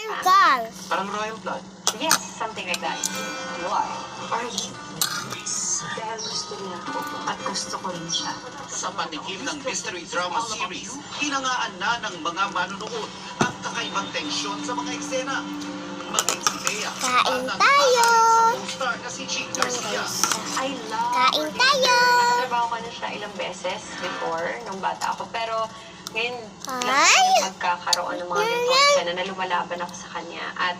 Carl. Parang royal blood. Yes, something like that. Why? Arlie. Dahil gusto niya ako at gusto ko rin siya. Sa patikim ng mystery drama series, hinangaan na ng mga manunood ang kakaibang tensyon sa mga eksena. Maging si Bea Kain at ang tayo. sa co-star na si Chick Garcia. I love Kain tayo. Nagtrabaho ko na siya ilang beses before, nung bata ako. Pero ngayon, lang Ay! kami magkakaroon ng mga ganitong eksena na lumalaban ako sa kanya. At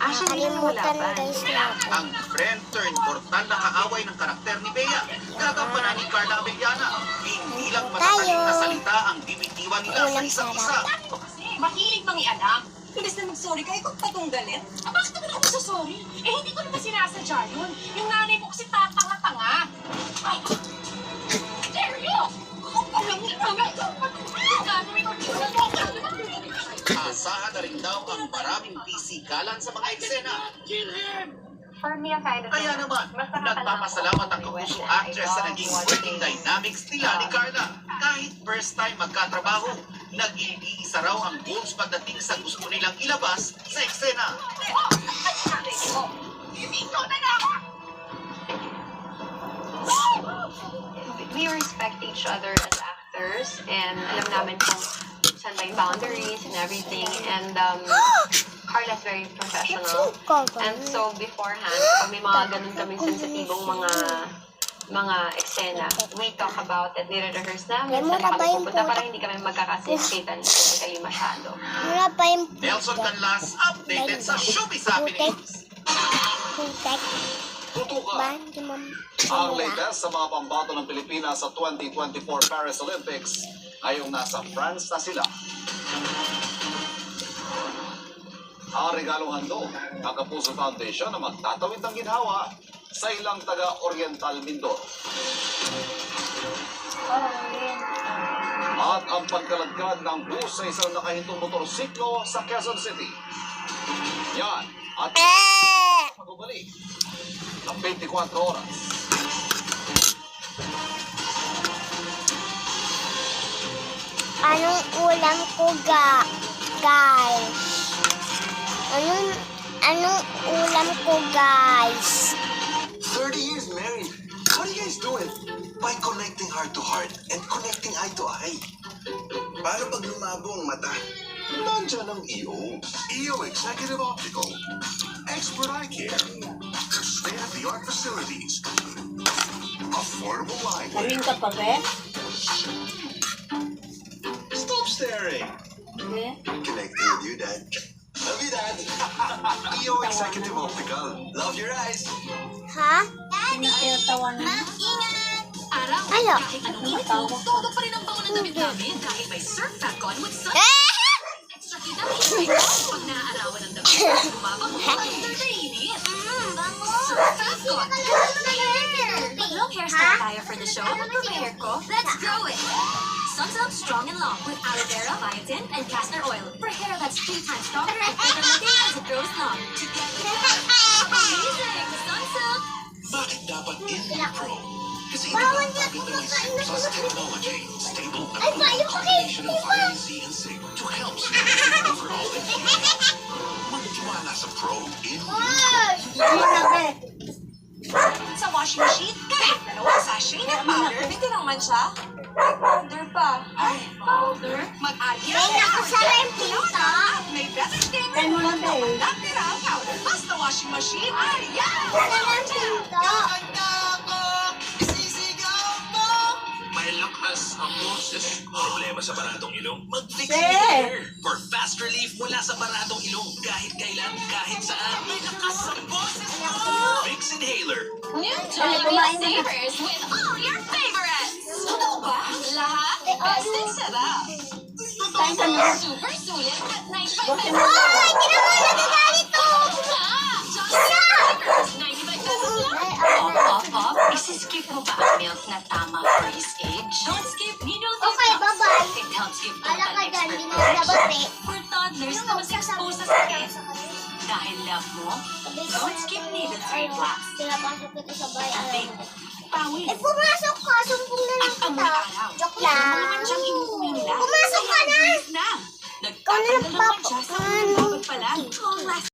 actually, hindi naman Nakalimutan lumalaban. guys natin. Ang friend turned portal na kaaway ng karakter ni Bea. Gagampanan ni Carla Abellana. Hindi lang matataling na salita ang bibitiwan nila sa Ulam isa't sarap. isa. Ito kasi, mahilig mangialam. Imbes na mag-sorry ka, ikaw patong galit. Bakit naman ako magsasorry? Hindi ko naman sinasadya yun. Yung nanay mo kasi tatanga-tanga. Ay, dare you! Kung alam niya naman ikaw Asahan na rin daw ang maraming pisikalan sa mga eksena. For me, ang kind of Kaya naman, nagpapasalamat ang kapusong actress sa naging working dynamics nila ni Carla. Kahit first time magkatrabaho, naging iisa raw ang goals pagdating sa gusto nilang ilabas sa eksena. We respect each other as actors and alam namin kung saan ba yung boundaries and everything. And Carla's very professional. And so beforehand, pag may mga ganun kaming sensitibong mga eksena, we talk about it, nire-rehearse namin, saan na kami pupunta para hindi kami magkakasisitan na kayo masyado. Wala pa yung Nelson Canlas updated sa Showbiz Happenings. putek. Tutukan. Ba? Hindi mo Ang latest sa mga pambato ng Pilipinas sa 2024 Paris Olympics ngayong nasa France na sila. Ang regalong handog ng Kapuso Foundation na magtatawid ng ginhawa sa ilang taga-Oriental Mindoro. At ang pagkalagkad ng bus sa isang nakahintong motorsiklo sa Quezon City. Yan. At magbabalik ng 24 oras. Anong ulam ko guys? Anong ulam ko guys? 30 years married. What are you guys doing? By connecting heart to heart and connecting eye to eye. Para pag lumabo ang mata, nandyan ang EO. EO Executive Optical. Expert eye care. State-of-the-art facilities. Affordable line. Kaming ka pa, be? Stop staring. Connecting with you, Dad. Love you, Dad. EO Executive Optical. Love your eyes. Ha? Tinatawa na. Ano? Kahit anong init mo, todo pa rin ang bango ng damit namin kahit may surf on with sun. Extra kita pag naaarawan ng damit, lumabango under the init. Surf on. Long hairstyle tayo for the show. Mag-prepare ko. Let's grow it. Sun's Up Strong and Long with aloe vera, biotin, and castor oil for hair that's 3 times stronger and further as it grows long. Amazing! Sun's Up! Bakit dapat India Pro? Kasi ito ang bagay plus technology, stable and combination of vitamin C and zinc to help smooth overall immunity. Magtiwala sa Pro India. Sa washing machine, kahit dalawang sachet ng powder, hindi naman siya. May powder pa. Ay, powder? Mag-alis May nakasara yung pinto. At may better statement mo na natira ang powder. Basta washing machine, ayan! Nasara yung pinto. May lakas ang boses. Problema sa baradong ilong? Mag-Fix Inhaler for fast relief mula sa baradong ilong. Kahit kailan, kahit saan. May lakas ang boses mo! Fix Inhaler. New Jollibee Savers with all your favorites! Totoo ba? Lahat best and sarap! Super sulit at 95 pesos! Ay, hindi naman nagagalit to. Jollibee Savers! 95 pesos lang! Off. Isiskip mo ba ang milk na tama for his age? Don't skip Nido Okay, bye-bye. It helps give Wala total ka dyan, expert hindi mo dapat eh. For toddlers na mas exposed sa sakit. Dahil love mo, don't skip needed 3 drops. Pinapasok kita sa bayan. Big, pawis. Eh, pumasok ka. Sumpong na lang At amoy kita. araw. Joke Wala mo lang. naman siyang inuuwi nila. Pumasok ka na. Kaya bilis na. Ikaw na Nagtatanggal naman siya sa nagpapa... bagod pa lang.